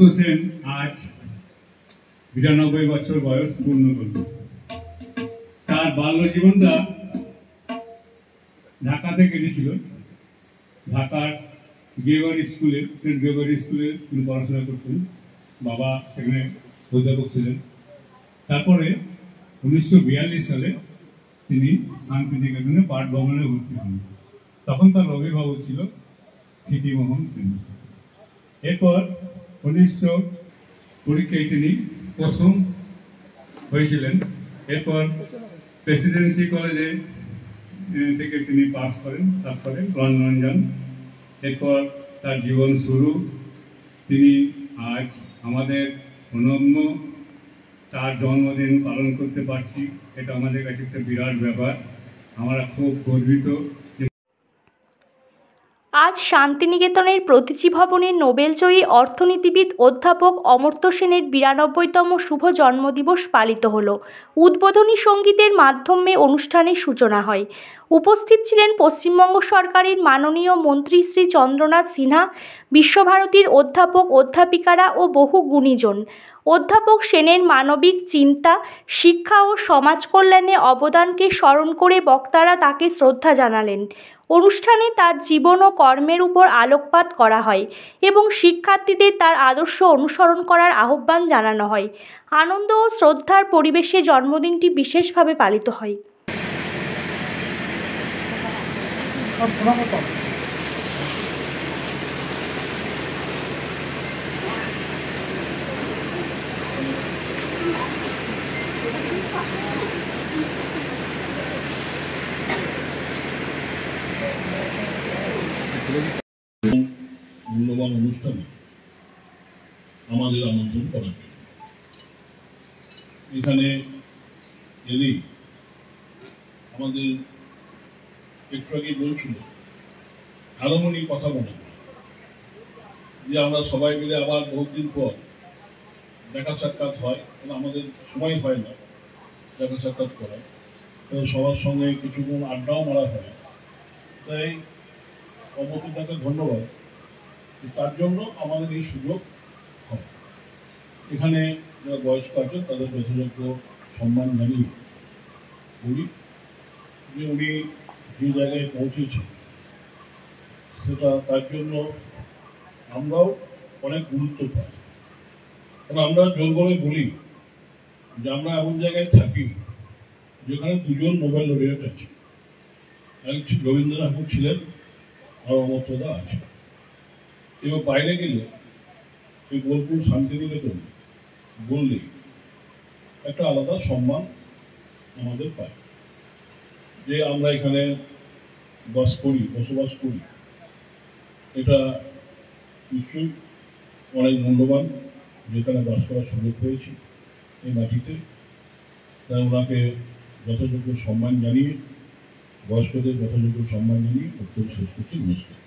অমর্ত্য সেন আজ ৯২ বছর বয়স পূর্ণ করল। তার বাল্য জীবনটা ঢাকাতে কেটেছিল। ঢাকার গ্রেগরি স্কুলে, সেন্ট গ্রেগরি স্কুলে তিনি পড়াশোনা করতেন। বাবা সেখানে অধ্যাপক ছিলেন। তারপরে ১৯৪২ সালে তিনি শান্তিনিকেতনে পাঠ ভবনে ভর্তি হন। তখন তার অভিভাবক ছিল ক্ষিতিমোহন সেন। এরপর ১৯০০ পরীক্ষায় তিনি প্রথম হয়েছিলেন। এরপর প্রেসিডেন্সি কলেজে থেকে তিনি পাস করেন, তারপরে লন্ডন যান। এরপর তার জীবন শুরু। তিনি আজ আমাদের অনন্য তার জন্মদিন পালন করতে পারছি, এটা আমাদের কাছে একটা বিরাট ব্যাপার। আমরা খুব গর্বিত। আজ শান্তিনিকেতনের প্রতীচী ভবনে নোবেলজয়ী অর্থনীতিবিদ অধ্যাপক অমর্ত্য সেনের ৯২তম শুভ জন্মদিবস পালিত হল। উদ্বোধনী সঙ্গীতের মাধ্যমে অনুষ্ঠানের সূচনা হয়। উপস্থিত ছিলেন পশ্চিমবঙ্গ সরকারের মাননীয় মন্ত্রী শ্রী চন্দ্রনাথ সিনহা, বিশ্বভারতীর অধ্যাপক অধ্যাপিকারা ও বহু গুণীজন। অধ্যাপক সেনের মানবিক চিন্তা, শিক্ষা ও সমাজ কল্যাণে অবদানকে স্মরণ করে বক্তারা তাকে শ্রদ্ধা জানালেন। অনুষ্ঠানে তার জীবন ও কর্মের উপর আলোকপাত করা হয় এবং শিক্ষার্থীদের তার আদর্শ অনুসরণ করার আহ্বান জানানো হয়। আনন্দ ও শ্রদ্ধার পরিবেশে জন্মদিনটি বিশেষভাবে পালিত হয়। মূল্যবান অনুষ্ঠানে আমাদের আমন্ত্রণ করা হয়। এখানে এলেই আমাদের একটু আগে বলছিল আরমনি কথা মনে হয় যে আমরা সবাই মিলে আবার বহুদিন পর দেখা সাক্ষাৎ হয়, আমাদের সময় হয় না দেখা সাক্ষাৎ করার, সবার সঙ্গে কিছুক্ষণ আড্ডাও মারা হয়। তাই অমর্ত্যদাকে ধন্যবাদ, তার জন্য আমাদের এই সুযোগ হয়। এখানে যারা বয়স্ক আছেন তাদের যথাযোগ্য সম্মান জানিয়ে বলি যে উনি যে জায়গায় পৌঁছেছেন সেটা তার জন্য আমরাও অনেক গুরুত্ব পাই। কারণ আমরা জোর করে বলি যে আমরা এমন জায়গায় থাকি যেখানে দুজন নোবেল লরিয়েট আছে, এক রবীন্দ্রনাথ ঠাকুর ছিলেন আর অমর্ত্যদা আছে। এবার বাইরে গেলে এই বোলপুর শান্তিনিকেতন বললে একটা আলাদা সম্মান আমাদের পাই যে আমরা এখানে বসবাস করি। এটা নিশ্চয়ই অনেক মূল্যবান, যেখানে বাস করার সুযোগ পেয়েছি এই মাটিতে। তাই ওনাকে যথাযোগ্য সম্মান জানিয়ে, বয়স্কদের যথাযোগ্য সম্মান জানিয়ে বক্তব্য শেষ করছি। নমস্কার।